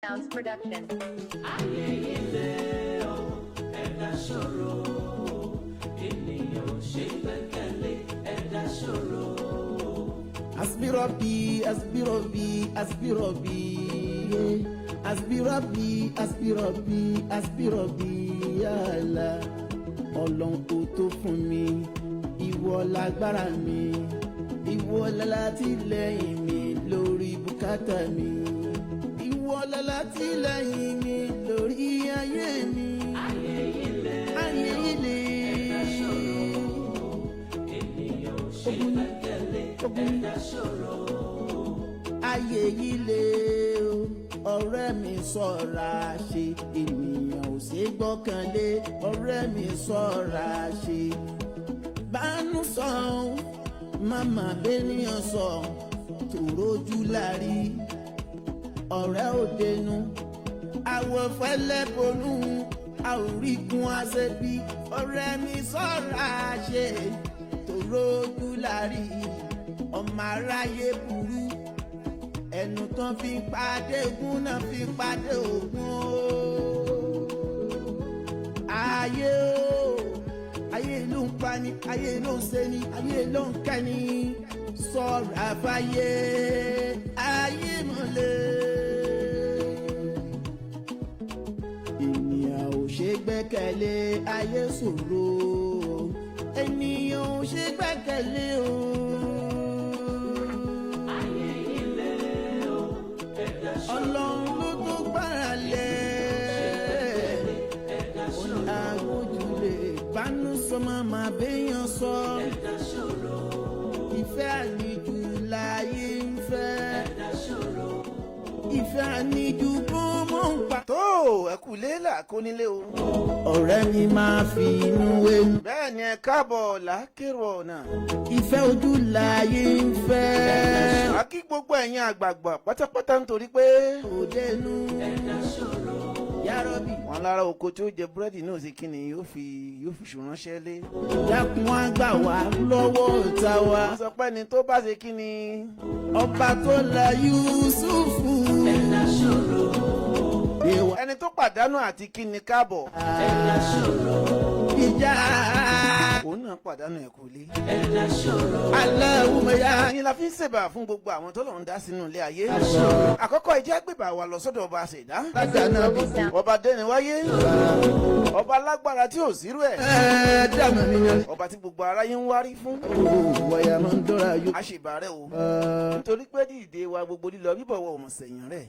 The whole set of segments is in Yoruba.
Sounds Production. Asbi Rabbi, Asbi Rabbi, Asbi Rabbi, Asbi Rabbi, Asbi Rabbi, Asbi Rabbi, Ya Allah. Ọlọ́run kò tó fún mi, ìwọ lágbára mi, ìwọ lálátìlẹ́yìn mi lórí bùkátà mi, ìwọ lálátìlẹ́yìn mi lórí ayé mi. Ayé ilé, ẹ̀dá ṣòro, ènìyàn ò ṣe gbẹ́kẹ̀lé, ẹ̀dá ṣòro. Ayé ilé ọ̀rẹ́ mi ṣọ́ra ṣe, ènìyàn ò ṣe gbọ́kànlé, ọ̀rẹ́ mi ṣọ́ra ṣe. Bánú sọ màmá bẹ́nìyàn sọ tòrójú lárí, ọ̀rẹ́ òdenu àwọ̀ fẹ́lẹ́ bonú àorígun àṣẹbí, ọ̀rẹ́ mi ṣọ́ra ṣe tòrójú lárí. Ọmọ aráyé burú, ẹnu tán fi pàdé ogun náà fi pàdé ogun o. Ayé o, ayé ló ń pani, ayé ló ń ṣeni, ayé ló ń kẹ́ni. Sọ̀rọ̀ àfáyé, ayé mọ̀lẹ́. Ènìyàn ò ṣe gbẹ́kẹ̀lé, ayé ṣòro. Ènìyàn ò ṣe gbẹ́kẹ̀lé o. Ọlọ́run ló tó gbára lẹ̀, àgójúlé bánú sọmọ máa béèyàn sọ. Ìfẹ́ àníjù láyé ń fẹ́, ìfẹ́ àníjù bó mọ̀ ń pa. Tó ẹkú lélà kó nílé o. Ọ̀rẹ́ mi máa fi inú wénu. Bẹ́ẹ̀ ni ẹ káàbọ̀ lákèrò ọ̀nà. Ìfẹ́ ojú láyé ń fẹ́. A kí gbogbo ẹ̀yin àgbààgbà pátápátá nítorí pé òdenu yárọ́bì. Wọ́n lára oko tí ó jẹ búrẹ́dì náà sí kíni yóò fi ṣùránṣẹ́ lé. Dákun wá gbà wá lọ́wọ́ ìta wa. Wọ́n sọ pé ni tó bá ṣe kíni. Ọba tó la Yusufu. Ẹni tó pàdánù àti kíni káàbọ̀. Ìjà òun náà pàdánù ẹ̀kú lé. Aláwùmọ̀ ya. Ẹyin la fi ń ṣèbà fún gbogbo àwọn tó lọ́n dá sínú ilé ayé. Àkọ́kọ́ ìjẹ́ gbèbà wà lọ sọ́dọ̀ ọba àṣẹ̀dá. Ọba dẹ́ni wáyé. Ọba alágbára tí ò sírú ẹ̀. Ọba tí gbogbo aráyé ń wárí fún. Àṣìbà rẹ̀ o. Nítorí pé dìde wa gbogbo lílọ bíbọ̀ wọ òmùsẹ̀yìn rẹ̀.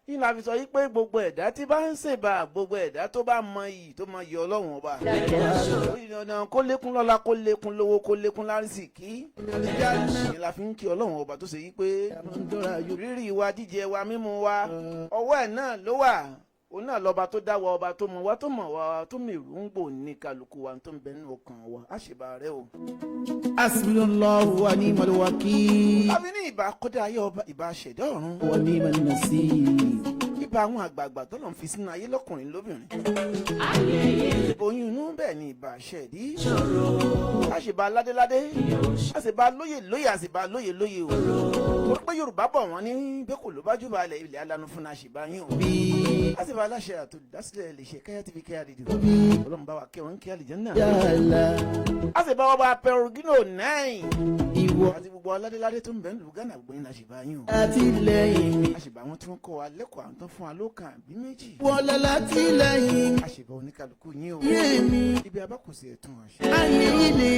Yìí la fi sọ yí pé gbogbo ẹ̀dá tí bá ń ṣèbà, gbogbo ẹ̀dá tó bá mọ iyì tó mọ iyì Ọlọ́run ọba. Kó lékún lọ́lá, kó lékún lówó, kó lékún lárísìkí. Yìí la fi ń kí Ọlọ́run ọba tó ṣe yí pé rírì wa, jíjẹ wa, mímu wa, ọwọ́ ẹ̀ náà ló wà. Òun náà lọ́ba tó dá wa, ọba tó mọ̀ wá, tó mọ̀ wá, tó mèrú ń gbò ní kálukú wa tó ń bẹ nínú ọkàn wa. Àṣìbà rẹ o. Hasbunallahu wa ni'mal wakeel. Àbí ní ìbá kọ́dá ayé ọba, ìbá ṣẹ̀dá ọ̀run. Wa ni'man nasir. Ìbá àwọn àgbààgbà tó lọ́n fi sínú ayé lọ́kùnrin lóbìnrin. Oyún inú bẹ́ẹ̀ ni ìbá ṣẹ̀dí. Àṣìbà ládéládé. Àṣìbà lóyè lóyè, àṣìbà lóyè lóyè o. Torí pé Yorùbá bọ̀ wọ́n ní bẹ́ẹ̀ kò ló bá jùbà ilẹ̀ alánú fún àṣìbà yín o. Àṣìbà aláṣẹ àtòlùdásílẹ̀ lè ṣe Kaya TV Kaya Radio. Ọlọ́run bá wa kẹwọn kí àlìjẹ́nnà. Àṣìbà wa bá Perugino 9. Ìwọ àti gbogbo aládéládé tó ń bẹ nílùú Ghana gbogbo yín àṣìbà yín o. Àtìlẹ́yìn mi. Àṣìbà wọn tí wọ́n kọ́ wa lẹ́kọ̀ọ́ àwọn tó fún wa lókàn bí méjì. Wọlé látìlẹ́yìn. Àṣìbà oníkàlùkù yín o. Yéèmí. Ibi abákùsì ẹ̀tún àṣẹ. Ayé ilé.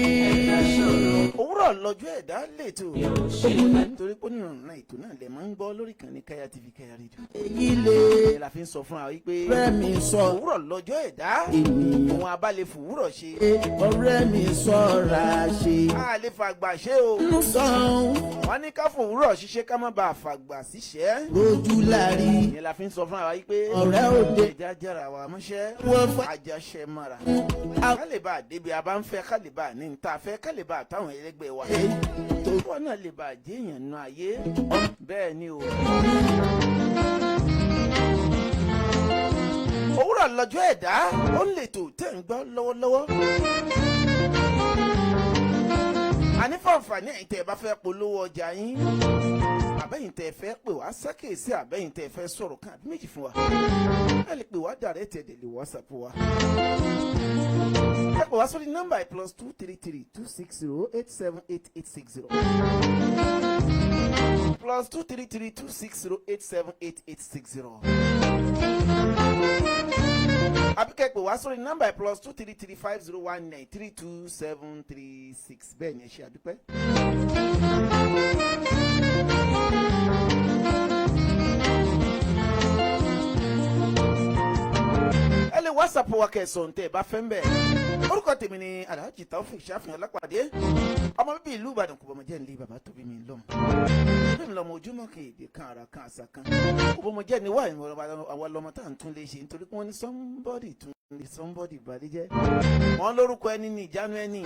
Òwúrọ̀ lọ́jọ́ ẹ̀dá lètò. Nítorí pé onírànà ètò náà lè máa ń gbọ́ lórí ìkànnì Kaya TV Kaya Radio. Ilé. La fi ń sọ fún wa wípé. Ọ̀rẹ́ mi sọ. Òwúrọ̀ lọ́jọ́ ẹ̀dá. Òun abálẹ̀ fòwúrọ̀ ṣe. Ọ̀rẹ́ mi sọ̀ra ṣe. A lè fàgbà ṣe o. Wọ́n ní ká fòwúrọ̀ ṣiṣẹ́ ká má bàa fàgbà síṣẹ́. Lójú lárí. Ìyẹn la fi ń sọ fún wa wípé. Ọ̀rẹ́ òde. Ìjà jẹ́ra wa mọ́ṣẹ́. Wọ́n fẹ́. Àjàṣe mara. Ká lè bá débi a bá ń fẹ́, ká lè bá ní ta fẹ́, ká lè bá táwọn ẹlẹgbẹ́ wa. Tó wọ́n náà lè bá jẹ́ èèyàn nù ayé. Bẹ́ẹ̀ ni o. Òwúrọ̀ lọ́jọ́ ẹ̀dá ó lè tó tẹ̀ ń gbọ́ lọ́wọ́lọ́wọ́. Àní fún àǹfààní ẹ̀yin tẹ́ ẹ bá fẹ́ polówó ọjà yín. àbẹ́yìn tẹ́ fẹ́ pè wá sákèsí àbẹ́yìn tẹ́ fẹ́ sọ̀rọ̀ kan àbí méjì fún wa ẹ lè pè wá direct ẹ lè WhatsApp wa ẹ pè wá sórí nọ́mbà +233 260 878860 +233 260 878860 àbí kẹ́ pè wá sórí nọ́mbà +233 5019 32736 bẹ́ẹ̀ ni ẹ ṣe àdúpẹ́. ẹ lè WhatsApp wa kẹsàn-án tẹ́ ẹ bá fẹ́ ń bẹ̀. orúkọ tèmi ni Alhaji Taofeek Shafihin Olapade ọmọ bíbí ìlú Ìbàdàn kò bọ́mọ jẹ́ nílé bàbá tó bí mi lọ́mọ bí mi lọ́mọ ojúmọ́ kan èdè kan ara kan àṣà kan kò bọ́mọ jẹ́ níwá àwọn lọ́mọ tá à ń tún lè ṣe nítorí pé wọ́n ní somebody tún lè somebody ìbàdí jẹ́ wọ́n lórúkọ ẹni ní ìjánu ẹni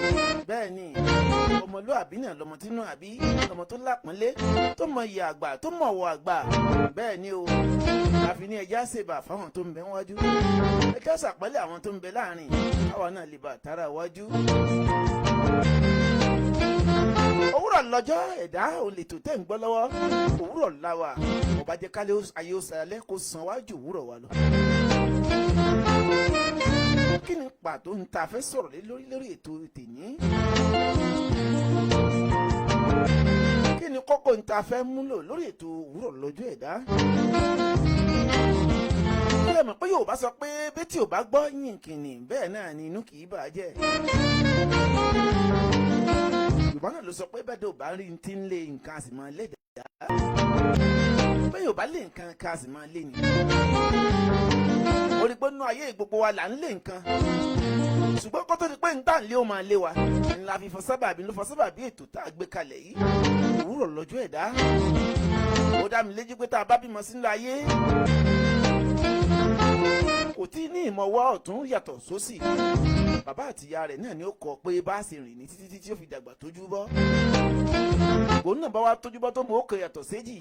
bẹ́ẹ̀ ni ọmọlúàbí náà lọ́mọ tínú àbí lọ́mọ tó lápọ́nlé tó mọ iye àgbà tó mọ̀ wọ àgbà bẹ́ẹ̀ ni o àfi ní ẹja ṣèbà fáwọn tó ń bẹ wájú ẹja ṣàpẹ́lẹ̀ àwọn tó ń bẹ láàrin káwa náà lè bá tara wájú. òwúrọ̀ lọ́jọ́ ẹ̀dá olètò tẹ̀ ń gbọ́ lọ́wọ́ òwúrọ̀ láwa ọba jẹ́ kálẹ̀ ayé òsàlẹ̀ kó san wájú òwúrọ̀ wa lọ. kí ni pàtó ń ta fẹ́ sọ̀rọ̀ lé lórí ètò tèmi? kí ni kókó ń ta fẹ́ múlò lórí ètò òwúrọ̀ lọ́jọ́ ẹ̀dá? ẹ mọ̀ pé Yorùbá sọ pé bétí ò bá gbọ́ yìnkìnnì bẹ́ẹ̀ náà ni inú kì í bàjẹ́. Yorùbá náà ló sọ pé bẹ́ẹ̀ tó bá rí ti ń lé nǹkan àsì máa lé dàda. bẹ́ẹ̀ Yorùbá lé nǹkan ká àsì máa lé ni. ó rí pé nínú ayé gbogbo wa là ń lé nǹkan. ṣùgbọ́n kó tó di pé nǹkan lé ó máa lé wa. ńlá fi fọsábàbí ló fọsábàbí ètò tá a gbé kalẹ̀ yìí. òwúrọ̀ lọ́jọ́ ẹ̀dá. ó dá mi léjú pé tá a bá bímọ sínú ayé kò tí ní ìmọ̀wọ́ ọ̀tún yàtọ̀ sósì bàbá àti ìyá rẹ̀ náà ni ó kọ́ pé bá a ṣe rìn ní títí tí ó fi dàgbà tójú bọ́ òun náà bá wa tójú bọ́ tó mọ̀ ó kọ yàtọ̀ séjì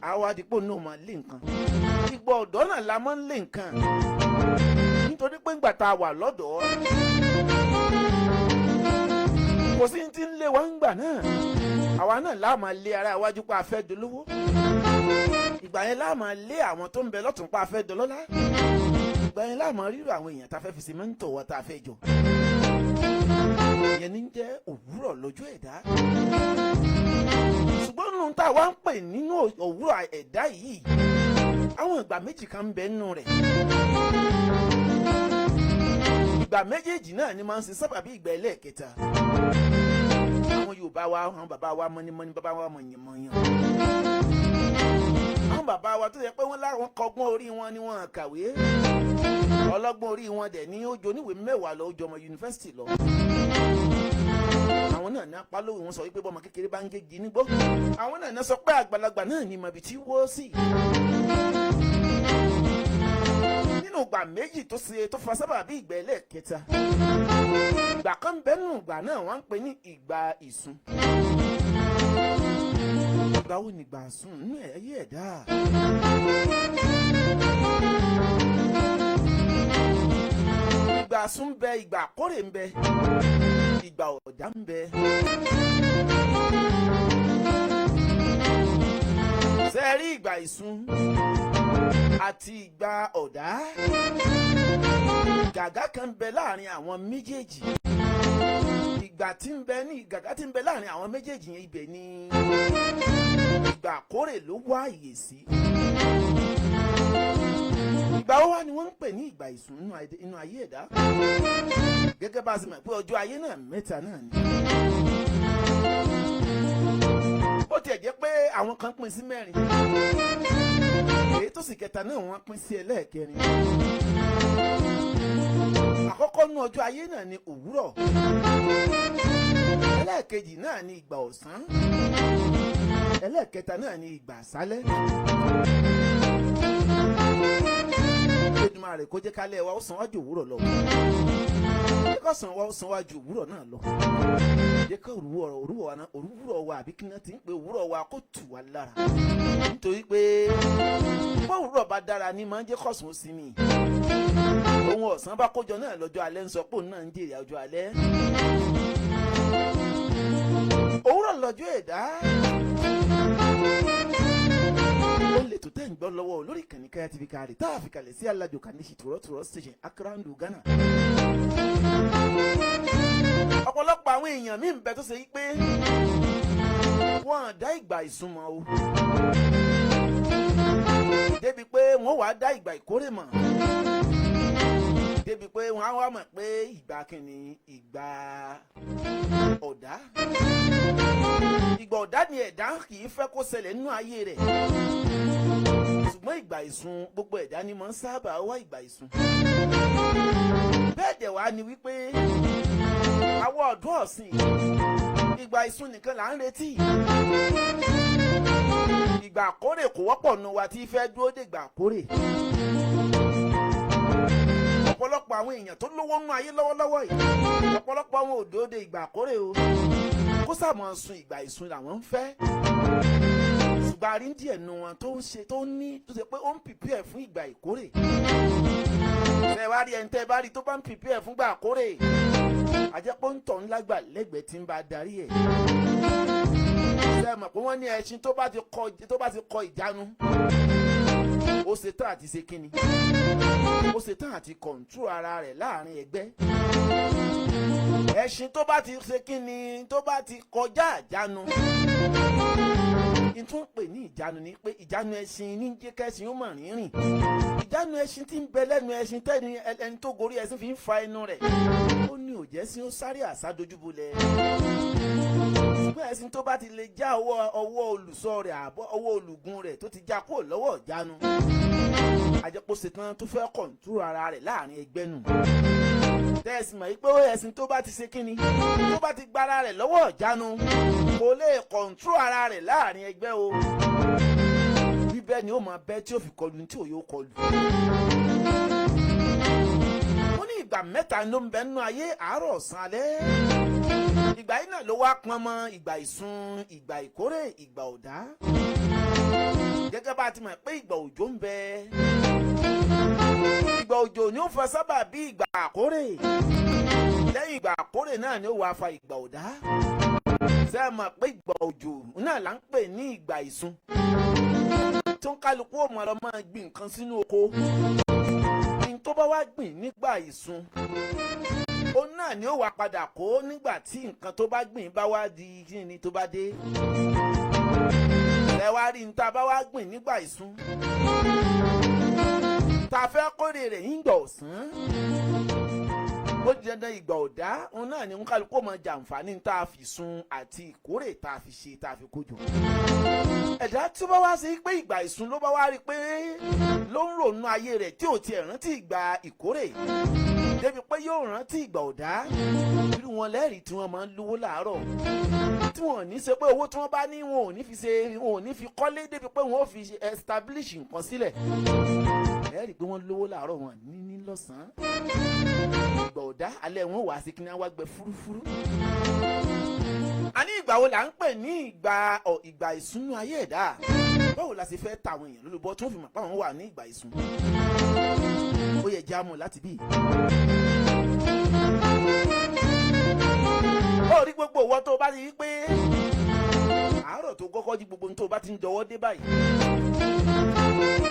àwa àdìpọ̀ náà máa lé nǹkan ìgbà ọ̀dọ́ náà la máa ń lé nǹkan nítorí pé ńgbà tá a wà lọ́dọ̀ọ́ kò sí ti ń lé wa ńgbà náà àwa náà láà máa lé ara iwájú pa afẹ́ dolówó ìgbà yẹn láà máa lé àwọn tó ń bẹ lọ́tún pa afẹ́ dọlọ́lá ìgbà yẹn láà máa rírò àwọn èèyàn tá a fẹ́ fi sìmẹ́ǹtì wọ tá a fẹ́ jọ ìyẹn ní jẹ́ òwúrọ̀ lọ́jọ́ ẹ̀dá ṣùgbọ́n nínú tá a wá ń pè nínú òwúrọ̀ ẹ̀dá yìí àwọn ìgbà méjì kan ń bẹ nínú rẹ̀ ìgbà méjèèjì náà ni máa ń ṣe sábàbí ìgbà ẹlẹ́ẹ̀kẹta àwọn Yorùbá wa àwọn bàbá wa mọ́nímọ́ní bàbá wa mọ̀yànmọ́yàn àwọn bàbá wa tó yẹ pé wọ́n láwọn kọ́gbọ́n orí wọn ni wọ́n kàwé ọlọ́gbọ́n orí wọn dẹ̀ ní ó jọ oníwèé 10 lọ ó jọ ọmọ yunifásitì lọ àwọn náà ní apá lóhùn wọn sọ wípé bọ́mọ kékeré bá ń gégi nígbó àwọn náà ní sọ pé àgbàlagbà náà ní mọ̀bí tí wó sí nínú ìgbà méjì tó ṣe tó fa sábàbí ìgbà ẹlẹ́ẹ̀kẹta ìgbà kan bẹ́ẹ̀ nù ìgbà náà wọ́n ń pè ní ìgbà ìsun ìgbà wo ni ìgbà ìsun nínú ẹ̀yẹ ẹ̀dá ìgbà ìsun ń bẹ ìgbà àkórè ń bẹ ìgbà ọ̀dá ń bẹ ṣe rí ìgbà ìsun àti ìgbà ọ̀dá gàgá kan ń bẹ láàrin àwọn méjèèjì gàgá tí ń bẹ láàrin àwọn méjèèjì yẹn ibẹ̀ ni ìgbà àkórè ló wá ìyè sí ìgbà wo wá ni wọ́n ń pè ní ìgbà ìsún inú ayé ẹ̀dá gẹ́gẹ́ bá a ṣe mọ̀ pé ọjọ́ ayé náà mẹ́ta náà ni ó tiẹ̀ jẹ́ pé àwọn kan pín sí 4 èyí tó sì kẹta náà wọ́n pín sí ẹlẹ́ẹ̀kẹrin àkọ́kọ́ nú ọjọ́ ayé náà ni òwúrọ̀ ẹlẹ́ẹ̀kejì náà ni ìgbà ọ̀sán ẹlẹ́ẹ̀kẹta náà ni ìgbà àṣálẹ́ Èdùmàrè kó jẹ́ kálẹ̀ wa ó sàn wájú òwúrọ̀ lọ jẹ́ kó sàn wá ó sàn wájú òwúrọ̀ náà lọ jẹ́ kó òwúrọ̀ wa àbí kí náà ti ń pe òwúrọ̀ wa kó tù wá lára nítorí pé bó òwúrọ̀ bá dára ní máa ń jẹ́ kọ̀sùn ó sinmi ohun ọ̀sán bá kójọ náà lọ́jọ́ alẹ́ ń sọ pé òun náà ń jèrè ọjọ́ alẹ́ òwúrọ̀ lọ́jọ́ ẹ̀dá ètò tẹ́ ń gbọ́ lọ́wọ́ lórí ìkànnì Kaya TV káàdì tá a fi kalẹ̀ sí alájò kàníṣì tòrọ́tòrọ́ station Accra Ghana. ọ̀pọ̀lọpọ̀ àwọn èèyàn míì ń bẹ tó ṣe yí pé wọ́n dá ìgbà ìsun mọ́ o débi pé wọ́n wàá dá ìgbà ìkórè mọ̀ débi pé wọ́n á wá mọ̀ pé ìgbà kìíní ìgbà ọ̀dá ìgbà ọ̀dá ni ẹ̀dá kì í fẹ́ kó ṣẹlẹ̀ nínú ayé rẹ̀ ṣùgbọ́n ìgbà ìsun gbogbo ẹ̀dá ni mo ń sábà wá ìgbà ìsun. bẹ́ẹ̀ dẹ̀ wá ni wípé àwọn ọ̀dọ́ ọ̀sìn ìgbà ìsun nìkan là ń retí. ìgbà àkórè kò wọ́pọ̀ nù wa tí fẹ́ dúró dé ìgbà àkórè. ọ̀pọ̀lọpọ̀ àwọn èèyàn tó lówó nú ayé lọ́wọ́lọ́wọ́ yìí ọ̀pọ̀lọpọ̀ àwọn ò dúró dé ìgbà àkórè o kó sàmọ̀ sun ìgbà ìsun làwọn ń fẹ́. ṣùgbọ́n a rí díẹ̀ nu wọn tó ń ṣe tó ní tó ṣe pé ó ń pìpìẹ̀ fún ìgbà ìkórè. ṣé wá rí ẹni tẹ́ bá rí tó bá ń pìpìẹ̀ fún ìgbà àkórè àjẹpọ̀ ń tọ̀ ńlá gbà lẹ́gbẹ̀ẹ́ tí ń bá darí ẹ̀. ṣé mọ̀ pé wọ́n ní ẹṣin tó bá ti kọ ìjánu ó ṣetán àti ṣe kíni ó ṣetán àti kọ̀ǹtúrò ara rẹ̀ láàrin ẹgbẹ́. ẹṣin tó bá ti ṣe kíni tó bá ti kọjá ìjánu ìtún pè ní ìjánu ni pé ìjánu ẹṣin ní jẹ́ kẹ́ṣin ó mọ̀ rírìn. ìjánu ẹṣin tí ń bẹ lẹ́nu ẹṣin tẹ́ni ẹni tó gorí ẹṣin fi ń fa ẹnu rẹ̀ ó ní òjẹ́ sí ó sáré àsádójúbolẹ̀. ṣùgbọ́n ẹṣin tó bá ti lè já ọwọ́ olùṣọ́ rẹ̀ àbọ̀ ọwọ́ olùgùn rẹ̀ tó ti já kúrò lọ́wọ́ ìjánu àjẹpọ̀ ṣetán tó fẹ́ kọ̀ǹtúrò ara rẹ̀ láàrin ẹgbẹ́ nù. tẹ́sí mọ̀ pé ẹṣin tó bá ti ṣe kíni tó bá ti gbára rẹ̀ lọ́wọ́ ìjánu kò lè kọ̀ǹtúrò ara rẹ̀ láàrin ẹgbẹ́ o. bíbẹ́ ni ó máa bẹ́ tí ó fi kọlù ní tí ò yóò kọlù. wọ́n ní ìgbà mẹ́ta ló ń bẹ nínú ayé àárọ̀ ọ̀sán alẹ́. ìgbà yìí náà ló wá pọn mọ́ ìgbà ìsun ìgbà ìkórè ìgbà ọ̀dá. gẹ́gẹ́ bá a ti mọ̀ pé ìgbà òjò ń bẹ. ìgbà òjò ni ó fa sábà bí ìgbà àkórè. lẹ́yìn ìgbà àkórè náà ni ó wá fa ìgbà ọ̀dá. ṣé ẹ mọ̀ pé ìgbà òjò náà là ń pè ní ìgbà ìsun. tó ń kálukú ó mọ̀ ọ́ máa gbin nǹkan sínú oko. ní tó bá wá gbìn nígbà ìsun ó náà ni ó wá padà kó nígbà tí nǹkan tó bá gbìn bá wá di kíni tó bá dé. ẹ wá rí níta bá wá gbìn nígbà ìsun ta fẹ́ kórè rẹ̀ nígbà ọ̀sán ó di dandan ìgbà ọ̀dá òun náà ni kálukú mọ jàǹfààní tá a fi sun àti ìkórè tá a fi ṣe tá a fi kójọ. ẹ̀dá tí ó bá wá sí pé ìgbà ìsun ló bá wá rí pé ló ń rònú ayé rẹ̀ tí ò tiẹ̀ rántí ìgbà ìkórè débi pé yóò rántí ìgbà ọ̀dá irú wọn lẹ́rìí tí wọ́n máa ń lówó láàárọ̀ tí wọ́n ní ṣe pé owó tí wọ́n bá ní wọn ò ní fi kọ́lé débi pé wọ́n ò fi establish nǹkan sílẹ̀ lẹ́rìí pé wọ́n lówó láàárọ̀ wọn ní lọ́sàn-án ìgbà ọ̀dá alẹ́ wọn wà sí kí wọ́n wá gbẹ fúrúfúrú. a ní ìgbà wo là ń pè ní ìgbà ìsúnú ayé ẹ̀dá báwo la ṣe fẹ́ ta àwọn èèyàn lólobọ́ tí wọ́n fi mọ̀ pé àwọn wà ní ìgbà ìsún. ó yẹ jámù láti bí. ó rí gbogbo owó tó bá ti rí pé àárọ̀ tó kọ́kọ́ di gbogbo tó bá ti ń dọwọ́ dé báyìí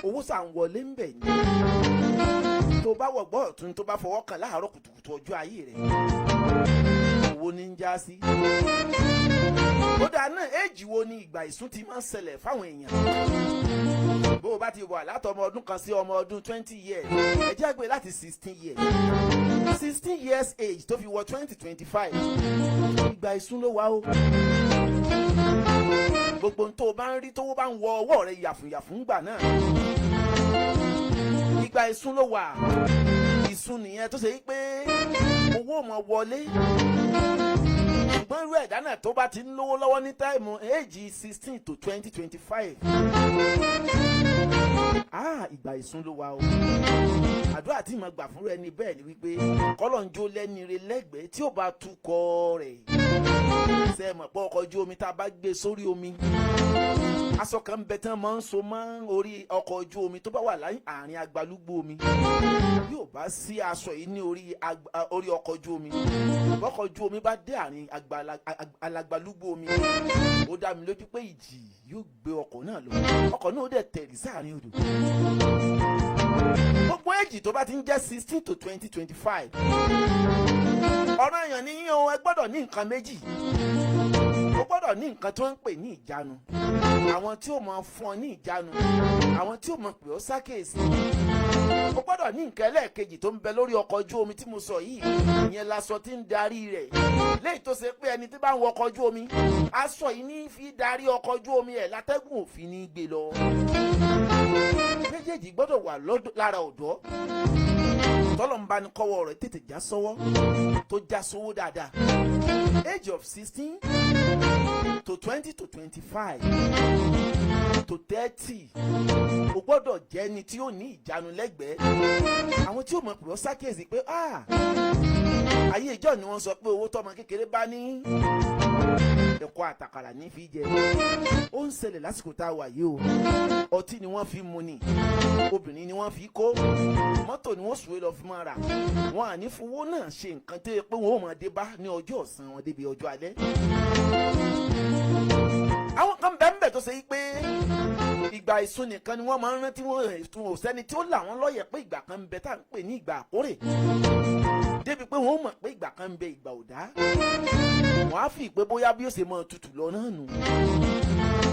owó sàn wọlé ń bẹ̀ ni tó bá wọ̀gbọ́ ọ̀tún tó bá fọwọ́ kàn láàárọ̀ kùtùkùtù ọjọ́ ayé rẹ̀ owó ní ń já sí. kódà náà éèjì wo ni ìgbà ìsún ti máa ń ṣẹlẹ̀ fáwọn èèyàn bó o bá ti wà látọmọ ọdún kan sí ọmọ ọdún 20 years ẹ jẹ́ àgbẹ̀ láti 16 years 16 years age tó fi wọ 2025 ìgbà ìsún ló wà o. gbogbo tó o bá ń rí tówó bá ń wọ ọwọ́ rẹ̀ yàfùnyàfùn gbà náà ìgbà ìsún ló wà. ìsún nìyẹn tó ṣe pé owó mọ̀ wọlé ṣùgbọ́n irú ẹ̀dá náà tó bá ti ń lówó lọ́wọ́ ní táìmù éèjì 16 to 2025 ìgbà ìsún ló wà o. àdúrà tí mo gbà fún ẹni bẹ́ẹ̀ ni wípé kọ́lọ́njó lẹ́ni re lẹ́gbẹ̀ẹ́ tí ó bá tukọ̀ rẹ̀ ṣe mọ̀ pé ọkọ̀ ojú omi tá a bá gbé sórí omi aṣọ kan bẹ tán máa ń so mọ́ orí ọkọ̀ ojú omi tó bá wà láàrin agbalúgbó omi. Yóò bá sí aṣọ yìí ní orí ọkọ̀ ojú omi, ọkọ̀ ojú omi bá dé àárín alagbalúgbó omi, ó dá mi lójú pé ìjì yóò gbé ọkọ̀ náà lọ. Ọkọ̀ náà ó dẹ̀ tẹ̀rì sáàrin odò. Gbogbo èjì tó bá ti ń jẹ́ 16 to 20-25, ọ̀rọ̀ èèyàn ní ẹ gbọ́dọ̀ ní nǹkan méjì. O gbọ́dọ̀ ní nǹkan tó ń pè ní ìjánu, àwọn tí ó mọ fún ọ ní ìjánu, àwọn tí ó mọ pè ó sákèsì. O gbọ́dọ̀ ní nǹkan ẹlẹ́ẹ̀kejì tó ń bẹ lórí ọkọ̀ ojú omi tí mo sọ yìí, ìyẹn laṣọ tí ń darí rẹ̀. Léyìí tó ṣe pé ẹni tí bá ń wọ ọkọ̀ ojú omi, aṣọ yìí ní fi darí ọkọ̀ ojú omi ẹ̀ látẹ́gùn òfin ní gbé lọ. Méjèèjì gbọ́dọ̀ wà lára ọ̀dọ́ tọ́lọ́mbá ní kọ́wọ́ rẹ̀ tètè já sọ́wọ́ tó já sówó dáadáa. Age of 16 to 20 to 25 to 30, o gbọ́dọ̀ jẹ́ ẹni tí ó ní ìjánu lẹ́gbẹ̀ẹ́. Àwọn tí ó mọ̀ pé ó ṣàkíyèsí pé ayé ìjọ ni wọ́n sọ pé owó tọ́mọ kékeré bá ní ẹ̀kọ́ àtàkàrà ní fi jẹ. Ó ń ṣẹlẹ̀ lásìkò tá a wà yìí o. Ọtí ni wọ́n fi mu ni, obìnrin ni wọ́n fi kó, mọ́tò ni wọ́n sùn lọ fi máa rà. Wọn à ní fowó náà ṣe nǹkan tó yẹ pé wọn ò máa dé bá ní ọjọ́ ọ̀sán wọn débi ọjọ́ alẹ́. Àwọn kan bẹ́ẹ̀ tó ṣe pé ìgbà ìsun nìkan ni wọ́n máa ń rántí, wọn ò sẹ́ni tí ó là wọ́n lọ́yẹ̀ pé ìgbà kan ń bẹ tá à ń pè ní ìgbà àkórè, débi pé wọ́n mọ̀ pé ìgbà kan ń bẹ ìgbà ò dá. Wọ́n á fi pé bóyá bí ó ṣe máa tutù lọ náà nù.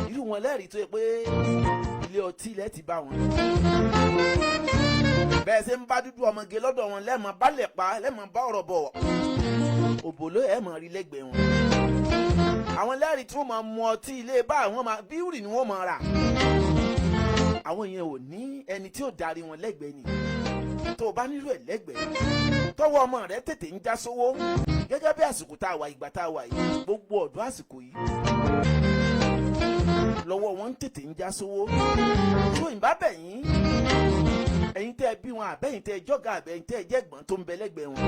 Irú wọn lẹ́rìí tó yẹ pé ilé ọtí ilẹ̀ ti bá wọn. Bẹ́ẹ̀ ṣe ń bá dúdú ọmọge lọ́dọ̀ wọn lẹ́ẹ̀mọ bálẹ̀ pa lẹ́ẹ̀mọ bá ọ̀rọ̀ bọ̀ òbòló ẹ̀ mọ̀ rí lẹ́gbẹ̀ẹ́ wọn. Àwọn lẹ́rìí tí wọ́n máa mu ọtí ilé bá àwọn bíúrì ni wọ́n máa rà. Àwọn yẹn ò ní ẹni tí ó darí wọn lẹ́gbẹ̀ẹ́ ni. Tó o bá nílò ẹ̀ lẹ́gbẹ̀ẹ́, tọ́wọ́ ọmọ rẹ tètè ń já sówó. Gẹ́gẹ́ bí àsìkò tá a wà, ìgbà tá a wà yìí, gbogbo ọ̀dọ́ àsìkò yìí lọ́wọ́ wọn tètè ń já sówó. Tó ìbá bẹ̀yìn, ẹ̀yin tẹ́ ẹ bí wọn àbẹ́yìn tẹ́ ẹ jọ́gà àbẹ́yìn tẹ́ ẹ jẹ́ ẹ̀gbọ́n tó ń bẹ lẹ́gbẹ̀ẹ́ wọn.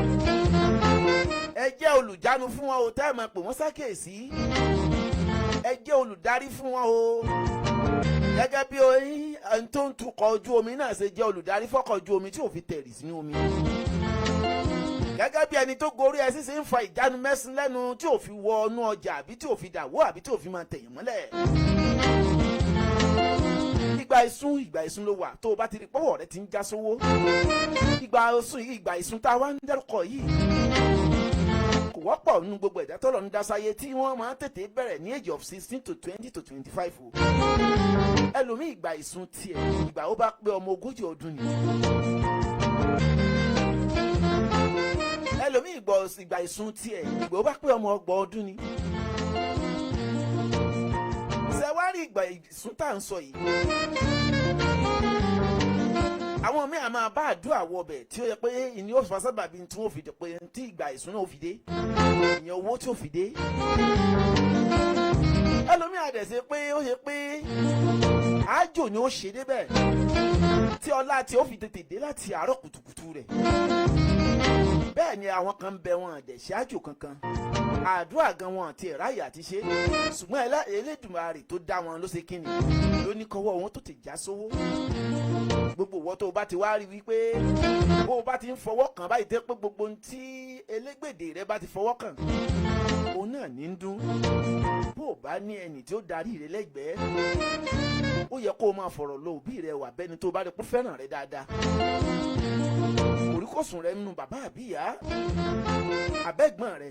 Ẹ jẹ́ olùjánu fún wọn o, tẹ́ ẹ máa pè wọ́n sákèsí. Ẹ jẹ́ olùdarí fún wọn o. Gẹ́gẹ́ bí ẹni tó ń tukọ̀ ojú omi náà ṣe jẹ́ olùdarí fọ́kọ̀ ojú omi tí ò fi tẹ̀rì sínú omi. Gẹ́gẹ́ bí ẹni tó gorí ẹṣin ṣe ń fa ìjánu mẹ́sìn lẹ́nu tí ò fi wọ inú ọjà àbí tí ò fi dàwó àbí tí ò fi máa tẹ̀yìn mọ́lẹ̀. Ìgbà ìsun ló wà tó o bá ti rí pọ́wọ́ rẹ ti ń já sówó. Ìgbà ìsun tá a wá ń dárúkọ yìí kò wọ́pọ̀ nínú gbogbo ẹ̀dá tọ́lọ̀ ń dá sáyé tí wọ́n máa ń tètè bẹ̀rẹ̀ ní age of 16 to 20 to 25 o. Ẹlòmíì ìgbà ìsun tiẹ̀ ìgbà ó bá pé ọmọ 40 ọdún ni. Ẹlòmíì ìgbà ìsun tiẹ̀ ìgbà ó bá pé ọmọ 30 ọdún ni. Ṣé wá rí ìgbà ìsun tá à ń sọ yìí? Àwọn míì á máa bá àdúrà wọ ọbẹ̀ tí ó yẹ pé ìní ó sábà bí tí wọ́n fi dé pé tí ìgbà ìsun náà ó fi dé, ìyẹn owó tí ó fi dé. Ẹlòmíì àdẹ̀sẹ̀ pé ó yẹ pé àjò ni ó ṣe débẹ̀ tí ọlá tí ó fi tètè dé láti àárọ̀ kùtùkùtù rẹ̀. Bẹ́ẹ̀ ni àwọn kan bẹ wọn àdẹ̀ṣẹ́ àjò kankan, àdúrà gan wọn àti ẹ̀ráyà ti ṣe, ṣùgbọ́n Elédùmarè tó dá wọn ló ṣe kíni ló ní kọ́wọ́ wọn tó ti já sówó. Gbogbo ìwọ tó o bá ti wá rí wípé bó o bá ti ń fọwọ́ kàn báyìí tẹ́ pé gbogbo ohun tí elégbèdè rẹ bá ti fọwọ́ kàn òun náà ní ń dún. Bó o bá ní ẹnì tí ó darí rẹ lẹ́gbẹ̀ẹ́, ó yẹ kó o máa fọ̀rọ̀ lọ òbí rẹ wà bẹ́ni tó bá rí pé fẹ́ràn rẹ dáadáa. Kòríkòsùn rẹ nínú bàbá àbí ìyá àbẹ́gbọ́n rẹ.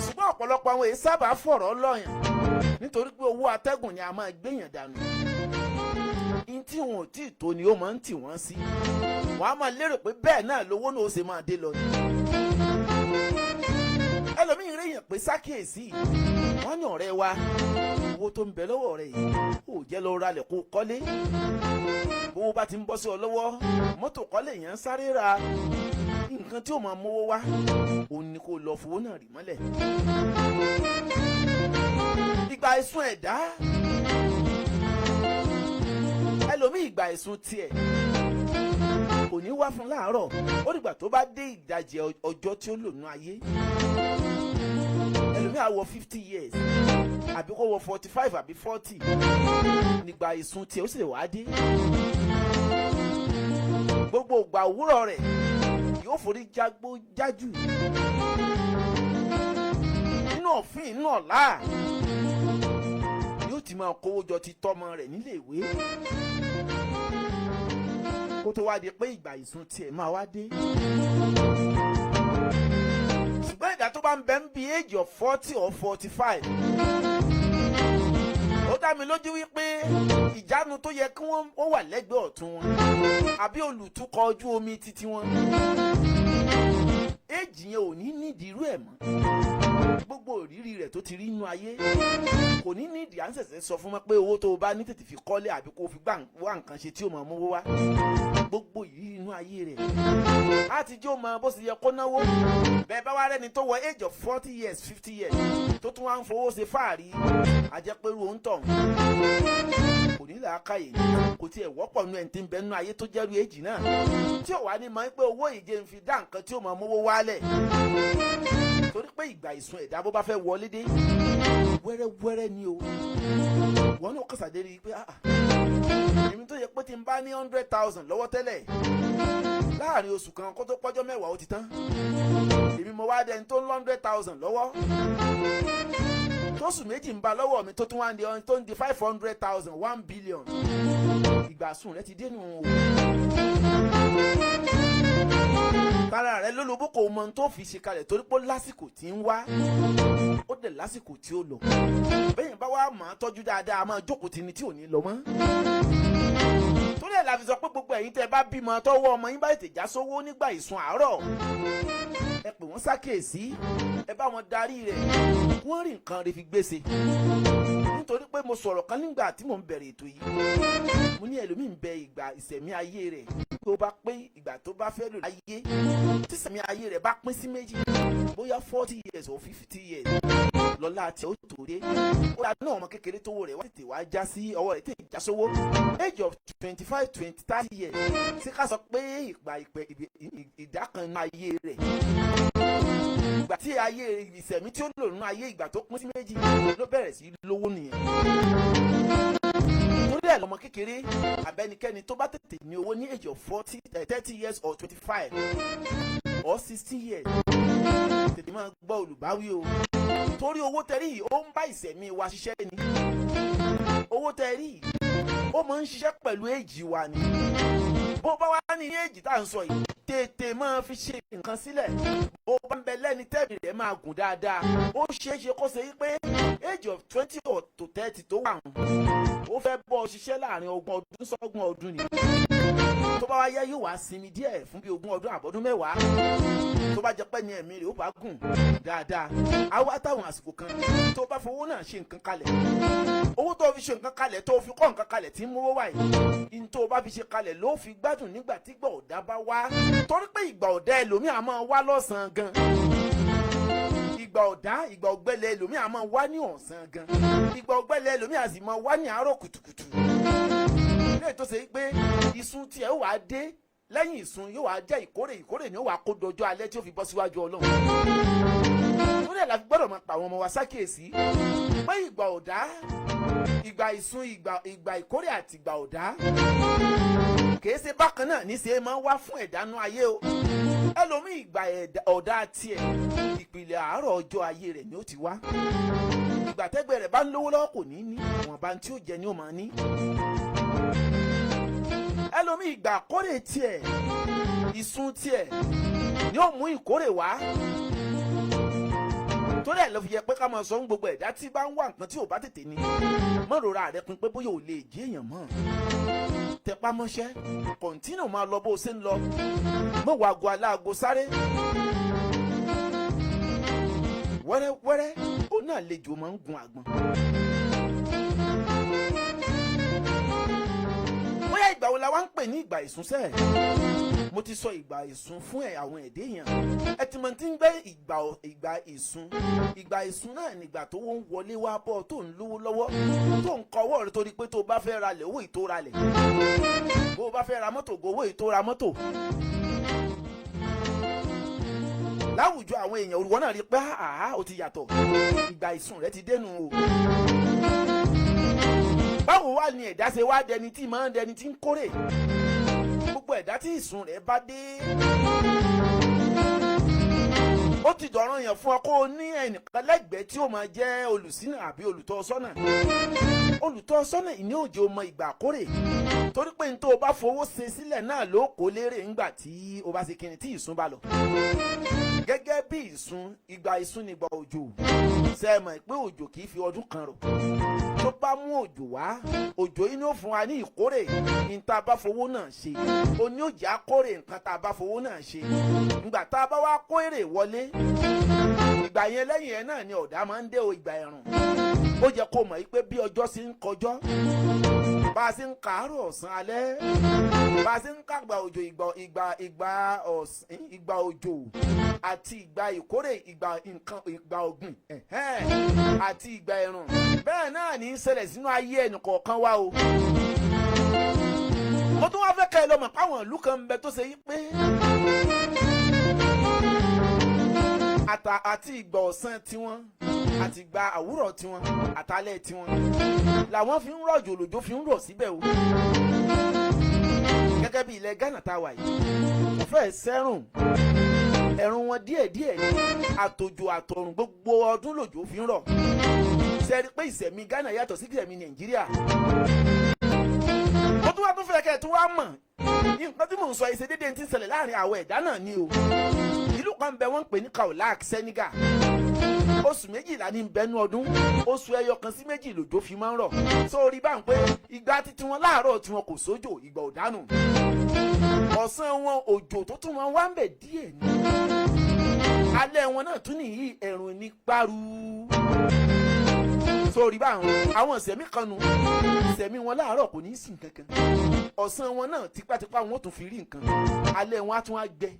Ṣùgbọ́n ọ̀pọ̀lọpọ̀ àwọn èyí sábà fọ̀rọ̀ lọ́yàn nítorí pé owó atẹ́gùn ni a máa gbéyàn dànù. In tí wọn ò tí ì tó ni ó máa ń tì wọ́n sí. Wọ́n á máa lérò pé bẹ́ẹ̀ náà lówó náà ó ṣe máa dé lọ ni. Ẹlòmíì rí èèyàn pé sákèésí, wọ́n ní ọ̀rẹ́ wa owó tó ń bẹ lọ́wọ́ rẹ̀ yìí ó jẹ́ lọ ralẹ̀ kó kọ́lé. Bówó bá ti ń bọ́ sí ọ lọ́wọ́, mọ́tò kọ́lé yẹn ń sáré ra. Nǹkan tí ó máa mówó wá òun ni kó lọ fowó náà rì mọ́lẹ̀. Ìgbà ìsun ẹ̀dá, ẹlòmíì ìgbà ìsun tiẹ̀ kò ní wá fún láàárọ̀, ó dìgbà tó bá dé ìdajì ọjọ́ tí ó lò nínú ayé. ẹlòmíì á wọ 50 years àbí kó wọ 45 àbí 40 nígbà ìsun tiẹ̀ ó sì lè wá dé. Gbogbo ìgbà òwúrọ̀ rẹ̀ yóò forí jágbó jájù nínú ọ̀fìn nínú ọ̀la yóò ti máa kówó jọ ti tọ́mọ rẹ̀ nílé ìwé kó tó wá di pé ìgbà ìsun tiẹ̀ máa wá dé. Ṣùgbọ́n ìdá tó bá ń bẹ ń bí age of 40 or 45 ó dá mi lójú wípé ìjánu tó yẹ kí wọ́n wà lẹ́gbẹ̀ẹ́ ọ̀tún wọn àbí olùtúkọ̀ ojú omi títí wọn éèjì yẹn ò ní nídìí irú ẹ̀ mọ́. Gbogbo òrírí rẹ̀ tó ti rí inú ayé kò ní nídìí à ń ṣẹ̀ṣẹ̀ sọ fún mi pé owó tó o bá ní tètè fi kọ́lé àbí kó o fi wá nǹkan ṣe tí o máa mówó wá. Gbogbo ìrírí inú ayé rẹ̀ á ti jó mọ bó ṣe yẹ kó náwó. Bẹ́ẹ̀ bá wá rẹ́ni tó wọ age of 40 years 50 years tó tún wá ń fowó ṣe fáàrí àjẹpẹ́rú òun tọ̀ kò ní làákàyè kò tiẹ̀ wọ́pọ̀ nú ẹni tí ń bẹ nú ayé tó jẹ́rú èjì náà tí ò wá ní mọ̀ pé owó ìjẹun fi dá nǹkan tí ó máa mówó wálẹ̀. Torí pé ìgbà ìsun ẹ̀dá bó bá fẹ́ wọlé dé wẹ́rẹ́wẹ́rẹ́ ni o. Wọ́n náà kọ̀sàdé rí i pé èmi tó yẹ pé tí n bá ní 100,000 lọ́wọ́ tẹ́lẹ̀ láàrin oṣù kan kó tó pọ́jọ́ mẹ́wàá ó ti tán. Èmi mo wá dẹni tó ń 100,000 lọ́wọ́ tóṣù méjì ń ba lọ́wọ́ mi tó tún wá ń di 500,000 1 billion. Ìgbà sùn rẹ ti dénú o. Kára rẹ lólobó kò mọ tó fi ṣe kalẹ̀ torí pé lásìkò tí ń wá ó dẹ̀ lásìkò tí ó lọ. Bẹ́yìn bá wá máa tọ́jú dáadáa máa jókòó tì ní tí ò ní lọ mọ́. Torí ẹ̀ la fi sọ pé gbogbo ẹ̀yin tẹ́ bá bímọ tọ́wọ́ ọmọ yín bá tètè já sówó nígbà ìsun àárọ̀ ẹ pè wọ́n ṣàkíyèsí ẹ bá wọn darí rẹ̀ wọ́n rí nǹkan rẹ̀ fi gbèsè. Nítorí pé mo sọ̀rọ̀ kan nígbà tí mò ń bẹ̀rẹ̀ ètò yìí mo ní ẹlòmíì ń bẹ ìgbà ìṣẹ̀mí ayé rẹ̀ tó bá pé ìgbà tó bá fẹ́ lò láyé tí ìṣẹ̀mí ayé rẹ̀ bá pín sí méjì bóyá 40 years or 50 years lọ́la àti ó tó dé ó yà náà ọmọ kékeré tó wò rẹ̀ wá tètè wá já sí ọwọ́ rẹ̀ tètè já sówó age of 25 20 30 years ṣé ká sọ pé ìdá kan nínú ayé rẹ̀ ìgbà tí ayé ìṣẹ̀mí tí ó lò nínú ayé ìgbà tó pín sí méjì ló bẹ̀rẹ̀ sí lówó nìyẹn. Torí ẹ̀ lọ́mọ kékeré abẹ́nikẹ́ni tó bá tètè ní owó ní age of 30 years or 25 or 60 years tètè máa gbọ́ olùbáwí o. Torí owó tẹ́rí yìí ó ń bá ìṣẹ̀mí wa ṣiṣẹ́ ni. Owó tẹ́rí yìí ó máa ń ṣiṣẹ́ pẹ̀lú èjì wa ni. Bó bá wá ní èjì tá à ń sọ yìí tètè máa fi ṣe nǹkan sílẹ̀. Bó bá ń bẹ lẹ́ni tẹ́bì rẹ̀ máa gùn dáadáa ó ṣeé ṣe kó ṣe wípé age of 20 to 30 tó wà ó fẹ́ bọ́ ṣiṣẹ́ láàrin 20 ọdún sọ́gbọ̀n ọdún ni. Tó bá wá yẹ yóò wá sinmi díẹ̀ fún bí 20 ọdún àbọ̀dún mẹ́wàá tó bá jẹ́ pé ní ẹ̀mí rẹ̀ ó bá gùn dáadáa á wá táwọn àsìkò kan tó bá fowó náà ṣe nǹkan kalẹ̀ owó tó fi ṣe nǹkan kalẹ̀ tó fi kọ́ nǹkan kalẹ̀ tí ń mówó wáyé ní tó bá fi ṣe kalẹ̀ ló fi gbádùn nígbà tí ìgbà ọ̀dá bá wá torí pé ìgbà ọ̀dá ẹlòmíì á máa wá lọ́sàn-án gan ìgbà ọ̀dá ìgbà ọ̀gbẹ́lẹ̀ ẹlòmíì á máa wá ní ọ̀sán gan ìgbà ọ̀gbẹ́lẹ̀ ẹlòmíì á sì máa wá ní àárọ̀ kùtùkùtù ilé tó ṣe pé ìsun tiẹ̀ ó wá dé lẹ́yìn ìsun yóò wá jẹ́ ìkórè ni ó wá kó dọjọ́ alẹ́ tí ó fi bọ́ síwájú Ọlọ́run. Lórí ẹ̀ la fi gbọ́dọ̀ máa pa àwọn ọmọ wa sákèésí pé ìgbà ọ̀dá ìgbà ìsun ìgbà ìkórè àti ìgbà ọ̀dá kìí ṣe bákan náà ní ṣe máa wá fún ẹ̀dánú ayé o. Ẹlòmíì ìgbà ọ̀dá tiẹ̀ ìpìlẹ̀ àárọ̀ ọjọ́ ayé rẹ̀ ni ó ti wá. Ìgbà tẹ́gbẹ́ rẹ̀ bá ń lówó lọ́wọ́ kò ní ní àwọn bá ń tí ó jẹ ni ó máa ní. Ẹlòmíì ìgbà kórè tiẹ̀ ìsun tiẹ̀ ni ó mú ìkórè wá. Torí ẹ̀ ló fi yẹ pé ká máa sọ fún gbogbo ẹ̀dá tí bá ń wá nǹkan tí ò bá tètè ní má rora rẹ pin pé bóyá ò lè jẹ́ èèyàn mọ́. Tẹpá mọ́ṣẹ́ kọ̀ǹtínù máa lọ bó o ṣe ń lọ mọ́ wàá go aláàgó sáré. Wẹ́rẹ́wẹ́rẹ́ ó náà lejò máa ń gun àgbọn. Bóyá ìgbà wo la wá ń pè ní ìgbà ìsúnṣẹ́? Mo ti sọ ìgbà ìsun fún àwọn ẹ̀dẹ́ yẹn. Ẹ ti mọ̀ tí ń gbé ìgbà ìsun. Ìgbà ìsun náà ni ìgbà tó ń wọlé wá bọ́ tó ń lówó lọ́wọ́ tó ń kọwọ́ rẹ̀ torí pé tó bá fẹ́ ralẹ̀ owó ìtó ralẹ̀. Bó bá fẹ́ ra mọ́tò owó ìtó ra mọ́tò. láwùjọ àwọn èèyàn olùwọ́n náà rí pé ó ti yàtọ̀, ìgbà ìsùn rẹ ti dénú o. báwo wá ni ẹ̀dá ṣe wá dẹni tí máa ń dẹni tí ń kórè? gbogbo ẹ̀dá tí ìsùn rẹ̀ bá dé, ó ti dọ̀ràn yàn fún ọ kó o ní ẹnìkan lẹ́gbẹ̀ẹ́ tí ó máa jẹ́ olùsínà àbí olùtọ́sọ́nà. olùtọ́sọ́nà ìní òjò mọ ìgbà kórè, torí pé ní tó o bá fowó ṣe sílẹ̀ náà ló kó lérè ńgbà tí o bá ṣe kíni tí ìsún bá lọ. gẹ́gẹ́ bí ìgbà ìsún ni ìgbà òjò, ṣe é mọ̀ pé òjò kì í fi ọdún kan rọ̀. tó bá mú òjò wá, òjò yìí ni ó fún wa ní ìkórè ní tá a bá fowó náà ṣe. ó ní òjò akórè nǹkan tá a bá fowó náà ṣe. ìgbà tá a bá wá kó èrè wọlé, ìgbà yẹn lẹ́yìn ẹ̀ náà ni ọ̀dá máa ń dé o ìgbà ẹ̀rùn. ó yẹ kó mọ̀ pé bí ọjọ́ sì ń kọjọ́, bá a sì ń kàárọ̀ ọ̀sán alẹ́, bá a sì ń kàgbà òjò ìgbà òjò àti ìgbà ìkórè, ìgbà ọ̀gbìn àti ìgbà ẹ̀rùn, bẹ́ẹ̀ náà ní í ṣẹlẹ̀ sínú ayé ẹnìkọ̀ọ̀kan wa o. mo tún wá fẹ́ kẹ́ ẹ lọ mọ̀ páwọn ìlú kan ń bẹ tó ṣe yí pé àti ìgbà ọ̀sán tiwọn àti ìgbà àwúrọ̀ tiwọn àtàlẹ́ tiwọn làwọn fi ń rọ̀jò lòjò fi ń rọ̀ síbẹ̀ o. gẹ́gẹ́ bí ilẹ̀ Ghana tá a wà yìí, kò fẹ́ sẹ́rùn, ẹ̀rùn wọn díẹ̀díẹ̀ ni, àtòjò àtọ̀rùn gbogbo ọdún lòjò fi ń rọ̀. ṣe rí pé ìṣẹ̀mí Ghana yàtọ̀ sí ìṣẹ̀mí Nàìjíríà. mo tún wá tún fẹ́ kẹ́ ẹ̀ tún wá mọ̀ nǹkan tí mò ń sọ ìṣedédé ti ń ṣẹlẹ̀ láàrin àwọn ẹ̀dá náà ni o. ìlú kan bẹ wọ́n ń pè ní Kaolack, Senegal. oṣù méjìlá ní bẹnu ọdún, oṣù ẹyọ kan sí méjì lòjò fi máa ń rọ̀. sórí bá ń pé ìgbà títí wọn láàárọ̀ tí wọn kò sójò, ìgbà ò dánù. ọ̀sán wọn òjò tó tún wọn wá ń bẹ̀ díẹ̀ ni. alẹ́ wọn náà tún nìyí ẹ̀rùn ní paru. sórí bá àwọn ìṣẹ̀mí kan nu, ìṣẹ̀mí wọn láàárọ̀ kò ní í sìn kankan. ọ̀sán wọn náà tipátipá wọn ò tún fi rí nǹkan. alẹ́ wọn á tún á gbẹ.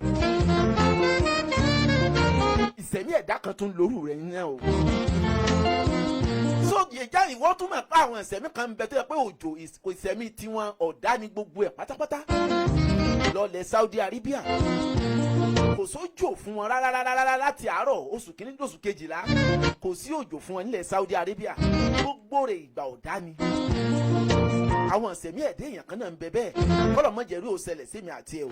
ìṣẹ̀mí ẹ̀dá kan tún lóru rẹ̀ yẹn o. sóògì ìjà ìwọ́ tún mọ̀ pé àwọn ìṣẹ̀mí kan ń bẹ tó yẹ pé òjò ìṣẹ̀mí tiwọn ọ̀dá ni gbogbo ẹ̀ pátápátá. lọ́lẹ̀ Saudi Arabia kò sójò fún wọn rárá láti àárọ̀ oṣù kìíní lóṣù kejìlá, kò sí òjò fún wọn nílẹ̀ Saudi Arabia, gbogbo rẹ̀ ìgbà ọ̀dá ni. àwọn ìṣẹ̀mí ẹ̀dá èèyàn kan náà ń bẹ bẹ́ẹ̀, kọ́lọ̀ mọ́jẹ̀rí ò ṣẹlẹ̀ sí mi àti ẹ̀ o.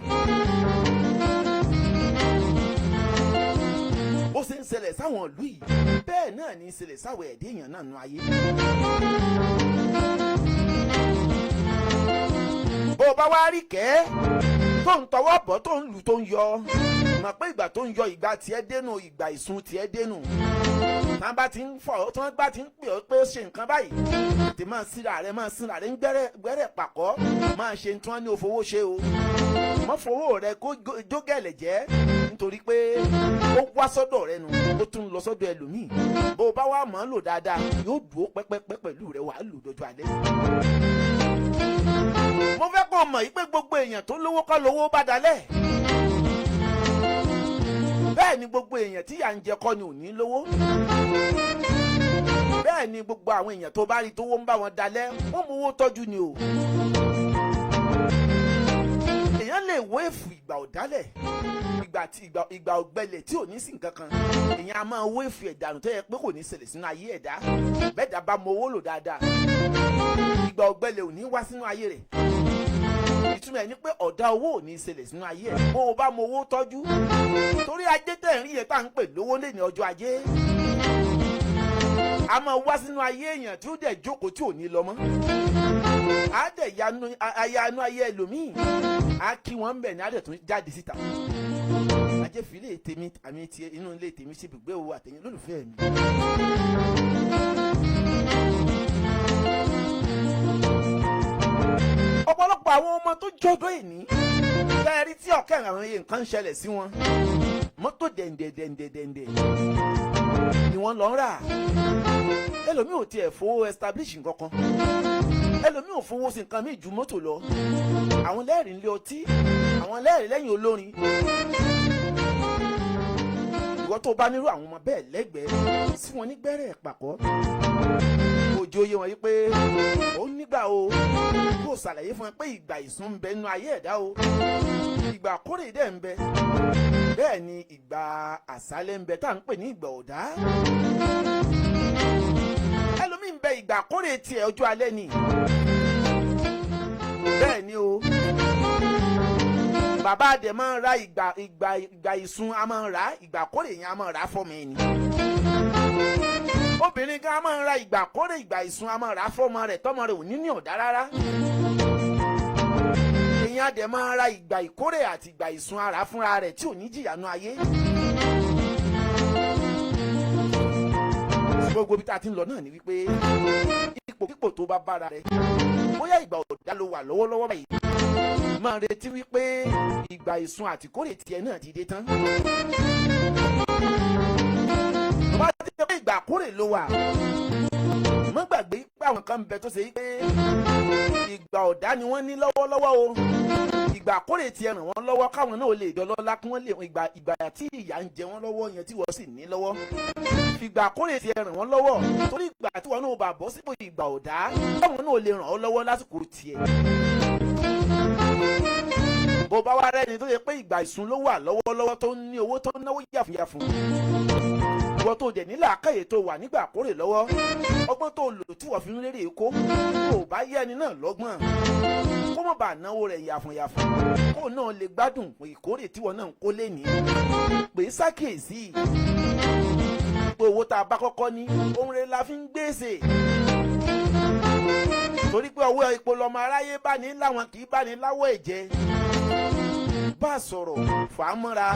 ó ṣe ń ṣẹlẹ̀ sáwọn ìlú yìí, bẹ́ẹ̀ náà ní í ṣẹlẹ̀ sáwọn ẹ̀dá èèyàn náà nú ayé. bó o bá wá rí kẹ́ tó ń tọwọ́ bọ̀ tó ń lù tó ń yọ, mọ̀ pé ìgbà tó ń yọ ìgbà tiẹ̀ dénú, ìgbà ìsun tiẹ̀ dénú. tá bá ti ń fọ̀ tí wọ́n bá ti ń pè ọ́ pé ó ṣe nǹkan báyìí, tètè máa síra rẹ̀ ń gbẹ́rẹ̀ pàkọ́, máa ṣe tí wọ́n ní o fowó ṣe o. mọ́ fowó rẹ̀ kó jógẹ̀lẹ̀ jẹ́, nítorí pé ó wá sọ́dọ̀ rẹ nu, ó tún lọ sọ́dọ̀ ẹlòmíì. bó o bá wá mọ̀ ọ́n lò dáadáa, yóò dúró pẹ́pẹ́pẹ́ pẹ̀lú rẹ̀, wàá lò dọjọ́ alẹ́. mo fẹ́ kó o mọ̀ yí pé gbogbo èèyàn tó lówó kọ́ lówó bá dalẹ̀. bẹ́ẹ̀ ni gbogbo èèyàn tí yà ń jẹ kọ́ ni ò ní lówó. bẹ́ẹ̀ ni gbogbo àwọn èèyàn tó bá rí tówó ń bá wọn dalẹ̀, wọ́n mú owó tọ́jú ni o. èèyàn lè wó èfù ìgbà ọ̀dálẹ̀, ìgbà ọ̀gbẹlẹ̀ tí ò ní sí nǹkan kan. èèyàn a máa wó èfù ẹ̀dànù tó yẹ pé kò ní ṣẹlẹ̀ sínú ayé ẹ̀dá. bẹ́ẹ̀dá bá mọ owó lò dáadáa, ìgbà ọ̀gbẹlẹ̀ ò ní wá sínú ayé rẹ̀. ìtumọ̀ ẹ̀ ni pé ọ̀dá owó ò ní ṣẹlẹ̀ sínú ayé ẹ̀ bó o bá mọ owó tọ́jú. torí ajé tẹ̀ ń rí yẹn tá à ń pè lówó lé ní ọjọ́ ajé, a máa wá sínú ayé èèyàn tí ó dẹ̀ jókòó tí ò ní lọ mọ́. a dẹ̀ yanu ayé ẹlòmíì, a kí wọ́n ń bẹ̀ ní a dẹ̀ tún jáde síta. ajé fi ilé tèmi àmì tiẹ̀ inú ilé tèmi ṣe ibùgbé owó àtẹ̀yìn lólùfẹ́ mi. ọ̀pọ̀lọpọ̀ àwọn ọmọ tó jọdọ̀ ìní fẹ́ẹ́ rí tí ọ̀kẹ́ àwọn nǹkan ń ṣẹlẹ̀ sí wọn, mọ́tò dẹ̀ǹdẹ̀ ni wọ́n lọ ń rà. ẹlòmíì ò tiẹ̀ fowó establish nǹkan kan, ẹlòmíì ò fowó sí nǹkan míì ju mọ́tò lọ. àwọn lẹ́rìí ń lé ọtí, àwọn lẹ́rìí lẹ́yìn olórin. ìwọ tó bá nírú àwọn ọmọ bẹ́ẹ̀ lẹ́gbẹ̀ẹ́, sí wọn ní gbẹ́rẹ́ pàkọ́. òjò yé wọn yí pé ó nígbà o, kó ṣàlàyé fún ẹ pé ìgbà ìsun ń bẹ nínú ayé ẹ̀dá o, ìgbà kórè dẹ̀ ń bẹ. bẹ́ẹ̀ ni ìgbà àṣálẹ́ ń bẹ tá à ń pè ní ìgbà ọ̀dá. ẹlòmíì ń bẹ ìgbà kórè tiẹ̀ ọjọ́ alẹ́ ni. bẹ́ẹ̀ ni o bàbá àdè máa ń ra ìgbà ìsun a máa ń ra ìgbà kórè yẹn a máa ń ra fọ́mọ ẹni. obìnrin kan a máa ń ra ìgbà kórè ìgbà ìsun a máa ń ra fọ́mọ rẹ̀ tọ́mọ rẹ̀ ò ní ọ̀dá rárá. èèyàn àdè máa ń ra ìgbà ìkórè àti ìgbà ìsun ara fúnra rẹ̀ tí ò ní jìyànú ayé. gbogbo bí tá a ti ń lọ náà ni wípé ipò tó bá bára rẹ̀ bóyá ìgbà ọ̀dá ló wà lọ́wọ́lọ́wọ́ báyìí máa retí wípé ìgbà ìsun àti kórè tiẹ̀ náà ti dé tán. bá ti jẹ́ pé ìgbà kórè ló wà má gbàgbé pé àwọn kan ń bẹ tó ṣe wípé ìgbà ọ̀dá ni wọ́n ní lọ́wọ́lọ́wọ́ o ìgbà kórè tiẹ̀ ràn wọ́n lọ́wọ́ káwọn náà lè dọ́lọ́lá kí wọ́n lè ìgbà tí ìyà ń jẹ wọ́n lọ́wọ́ yẹn tí wọ́n sì ní lọ́wọ́ ìgbà kórè tiẹ̀ ràn wọ́n lọ́wọ́ torí ìgbà tí wọ́n náà bá bọ́ sípò ìgbà ọ̀dá káwọn náà lè ràn ọ́ lọ́wọ́ lásìkò tiẹ̀. bó bá wá rẹ́ni tó yẹ pé ìgbà ìsun ló wà lọ́wọ́lọ́wọ́ tó ń ní owó tó ń náwó yàfùyàfù ìwọ tó dẹ̀ nílà àkàyè tó wà nígbà kórè lọ́wọ́ ọgbọ́n tó lò tí wọ́n fi ń rérè kó kó bá yẹ ẹni náà lọ́gbọ́n kó mọ̀ bá náwó rẹ̀ yàfùyàfù kó náà lè gbádùn ìkórè tí wọ́n náà ń kó lé ní pé sákèésí pé owó tá a bá kọ́kọ́ ní ohun rẹ̀ la fi ń gbèsè torí pé ọwọ́ epo lọmọ aráyé bá ní láwọn kì í bá ní láwọ̀ ẹ̀jẹ̀ bá a sọ̀rọ̀ fàámọ́ra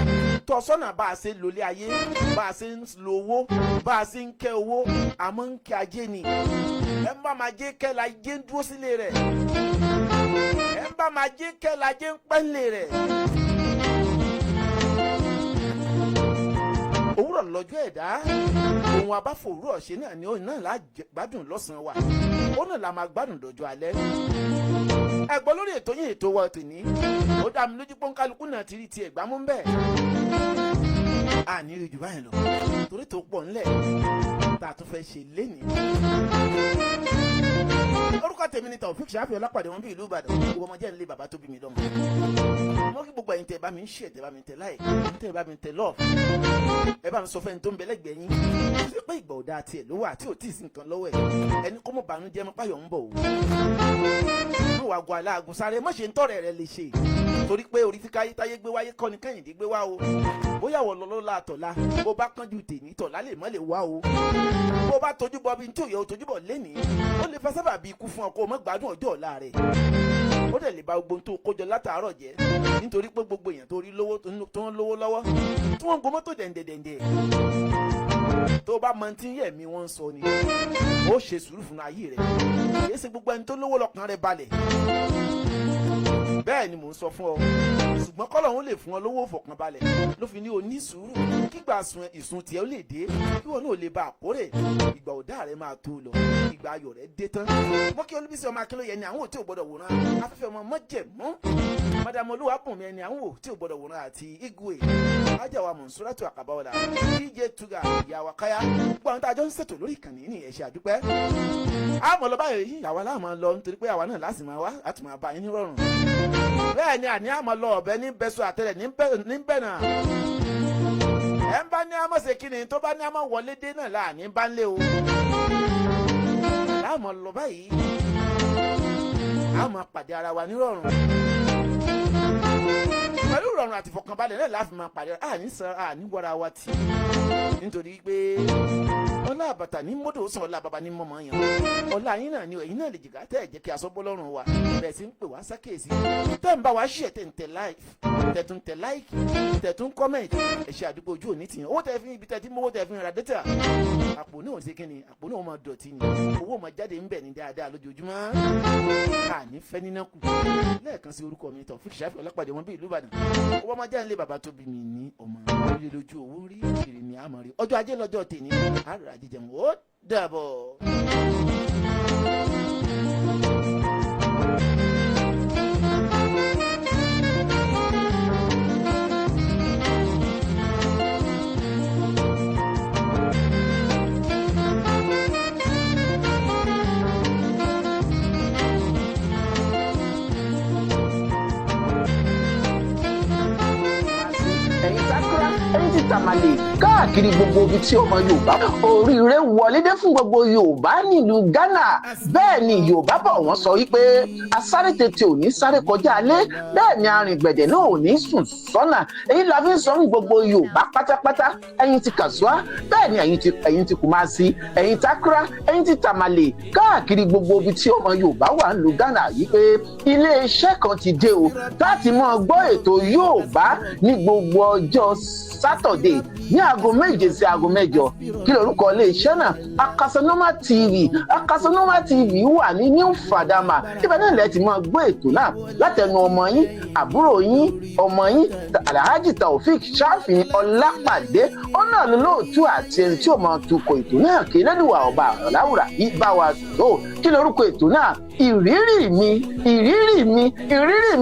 tọ́ sọ́nà bá a ṣe lólé ayé bá a ṣe ń lo owó bá a ṣe ń kẹ́ owó àmọ́ ń kẹ́ ajé ni ẹ̀ ń bá máa jẹ́ kẹ́ la jẹ́ ń dúró sílé rẹ̀ ẹ̀ ń bá máa jẹ́ kẹ́ la jẹ́ ń pẹ́ńlé rẹ̀. òwúrọ̀ lọ́jọ́ ẹ̀dá ohun abáfòwúrọ̀ ṣe náà ni òun náà la gbádùn lọ́sàn-án wa ó náà la máa gbádùn dọ̀jọ́ alẹ́. ẹ̀gbọ́n lórí ètò yín ètò wa tòní ó dá mi lójú pé kálukú náà ti rí tiẹ̀ gbámú ń bẹ̀. àní rí jù báyìí lọ torí tó pọ̀ ńlẹ̀ tá a tún fẹ́ ṣe lénìí. orúkọ tèmi ni Taofeek Shafihin Olapade wọn bí ìlú Ìbàdàn gbogbo ọmọ jẹ́ nílé bàbá tó bí mi lọ́mọ. mo kí gbogbo ẹ̀yin tẹ́ bá mi ń ṣe tẹ́ bá mi tẹ́ láì tẹ́ bá mi tẹ́ lọ́ọ̀ ẹ bá mi sọ fẹ́ni tó ń bẹ lẹ́gbẹ̀ẹ́ yín ṣé pé ìgbà ọ̀dà tiẹ̀ ló wà tí ò tí ì sí nǹkan lọ́wọ́ ẹ̀ ẹni kó mọ̀ bànújẹ́ mọ́ páyọ̀ ń bọ̀ o. mo wà gọ aláàgùn sáré má ṣe ń tọ̀rẹ̀ rẹ lè ṣe torí pé orí tí táyé gbé wáyé kọ́ ni Kẹ́hìndé gbé wá o bóyá wọ̀ lọ́lọ́lá tọ̀la bó bá kánjú tèmi tọ̀la lè mọ́ lè wá o bó bá tójú bọ bí tí òye ò tójú bọ̀ lénìí ó lè fa sábà bí ikú fún ọ kó o mọ́ gbádùn ọjọ́ ọ̀la rẹ̀ ó dẹ̀ lè ba gbogbo tó kójọ látàárọ̀ jẹ́ nítorí pé gbogbo èèyàn tó rí lówó tó ń lówó lọ́wọ́ tí wọ́n ń go mọ́tò dẹ̀ndẹ̀dẹ̀ndẹ̀ tó bá mọ tí yẹ̀mí wọn sọ ni ó ṣe sùúrù fún ayé rẹ̀ kì í ṣe gbogbo ẹni tó lówó lọ́kàn rẹ̀ balẹ̀ bẹ́ẹ̀ ni mò ń sọ fún ọ ṣùgbọ́n kọ́lọ́hún lè fún ọ lówó fọkànbalẹ̀ ló fi ní o ní sùúrù kígbà ìsun tiẹ̀ ó lè dé kí wọn náà lè ba àkórè ìgbà ọ̀dá rẹ̀ máa tó lọ ìgbà ayọ̀ rẹ̀ dé tán. mo kí Olúbísí ọmọ Akínlóye ẹni àwọn ò tí ò gbọdọ̀ wòran afẹ́fẹ́ ọmọ mọ́jẹ̀mọ́ Madam Olúwabùnmi ẹni àwọn ò tí ò gbọdọ̀ wòran àti Igwe ajáwa Mọ̀nsúrátù Àkàbáwọlá DJ Tuga ìyàwó káyá gbogbo àwọn tá a jọ ń ṣètò lórí ìkànnì ní ẹ ṣé àdúpẹ́. àmọ́ lọ báyìí àwa láà máa lọ nítorí pé àwa náà láti máa wá àti máa bá yín nírọ̀rùn bẹ́ẹ̀ ni àní àmọ́ lọ ọ̀bẹ ní bẹ́sọ̀ àtẹ̀lẹ̀ ní bẹ́ẹ̀ náà ẹ̀ ń bá ní àmọ́ ṣe kíni tó bá ní àmọ́ wọlé dé náà láàní bá ń lé o láàmọ́ lọ báyìí àmọ́ pàdé ara wa nírọ̀rùn pẹ̀lú ìrọ̀rùn àti ìfọ̀kànbalẹ̀ náà láti máa pàdé àní wọra wa tì nítorí pé ọlá àbàtà ní mọ́tò sàn ọlá bàbá ní mọ́mọ́ yẹn ọlá yín náà ni ẹ̀yin náà lè jìgá tẹ́ ẹ̀ jẹ́ kí aṣọ bọ́ lọ́rùn wa bẹ́ẹ̀ sì ń pè wá sákèsí tẹ́ ń bá wa ṣe tẹ̀ ń tẹ̀ tẹ̀tún tẹ̀ láìkì tẹ̀tún kọ́mẹ̀tì ẹ̀ṣẹ̀ àdúgbò ojú òní tìyàn owó tẹ̀ fi ibi tẹ̀ tí mowó tẹ̀ fi ra dẹ́tà àpò náà ṣe kíni àpò náà máa dọ̀tí ni owó máa jáde ń bẹ̀ ní dáadáa lójoojúmọ́ àní fẹ́ níná kù lẹ́ẹ̀kan sí orúkọ mi Taofeek Shafihin Olapade wọn bí ìlú Ìbàdàn owó máa jáde lé bàbá tó bí mi ní ọmọ orí lójú owó rí kiri ní àmọ́ rí ọjọ́ ajé lọ́jọ́ tèmi àrà jíjẹun ó dàbọ̀. Ẹ̀yin tá ẹ̀yin ti tàmàlè káàkiri gbogbo ibi tí ọmọ Yorùbá oríire wọlé dé fún gbogbo Yorùbá nílùú Ghana. Bẹ́ẹ̀ ni Yorùbá bọ̀ wọ́n sọ wípé asáré tètè ò ní sáré kọjá alẹ́, bẹ́ẹ̀ ni arìngbẹ̀dẹ̀ náà ò ní sùn sọ́nà. Èyí la fi ń sọ ní gbogbo Yorùbá pátápátá, ẹ̀yin ti Kàsúá, bẹ́ẹ̀ ni ẹ̀yin ti Kùmásí, ẹ̀yin ti Accra, ẹ̀yin ti tàmàlè káàkiri gbogbo ibi tí ọmọ Yorùbá wà nílùú Ghana yìí pé ilé-iṣẹ́ kan ti dé o láti máa gbọ́ ètò Yorùbá ní gbogbo ọjọ́ Saturday ní aago 7 sí aago 8. Kí lorúkọ ilé-iṣẹ́ náà? Akasanoma TV. Akasanoma TV wà ní New Fadama. Ibẹ̀ náà lẹ ti máa gbọ́ ètò náà látẹnu ọmọ yín, àbúrò yín, ọmọ yín Alhaji Taofeek Shafihin Olapade. Ó náà lóòtú àti ẹni tí ó máa tukọ̀ ètò náà kí lẹ́dùwà ọba Lawura Igba wa tó. Kí lorúkọ ètò náà? Ìrírí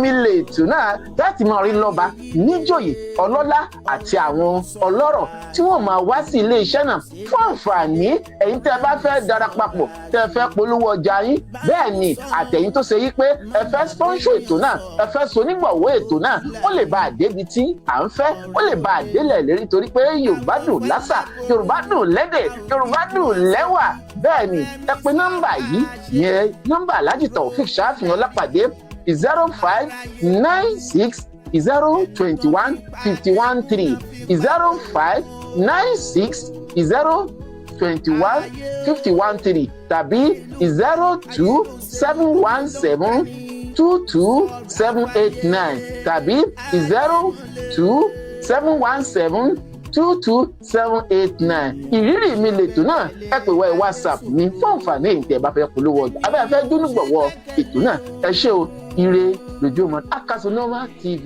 mi lètò náà láti máa rí lọ́ba níjòyè ọlọ́lá àti àwọn ọlọ́rọ̀ tí wọ́n máa wá sí ilé iṣẹ́ náà fún àǹfààní ẹ̀yin tẹ́ bá fẹ́ darapapọ̀ tẹ́ fẹ́ polówó ọjà yín, bẹ́ẹ̀ ni àtẹ̀yin tó ṣe yí pé ẹ fẹ́ sponsor ètò náà, ẹ fẹ́ sonígbọ̀wọ́ ètò náà, ó lè bá àdébi tí à ń fẹ́, ó lè bá àdélẹ̀ lérí torí pé Yorùbá dùn lásà, Yorùbá dùn lédè, Yorùbá dùn lẹ́wà. Bẹ́ẹ̀ ni ẹ pe nọ́mbà yìí yẹn nọ́mbà Alhaji Taofeek Shafihin Olapade 0596 021 513 0596 021 513 tàbí 02717 22789 tàbí 02717 22789. Ìrírí mi lètò náà ẹ pè wá WhatsApp mi fún àǹfààní ìtẹ̀ bá fẹ́ polówó ọjà abẹ́ fẹ́ dúnúgbọ̀wọ́ ètò náà. Ẹ ṣé o, ire lójú ọmọ Akasanoma TV.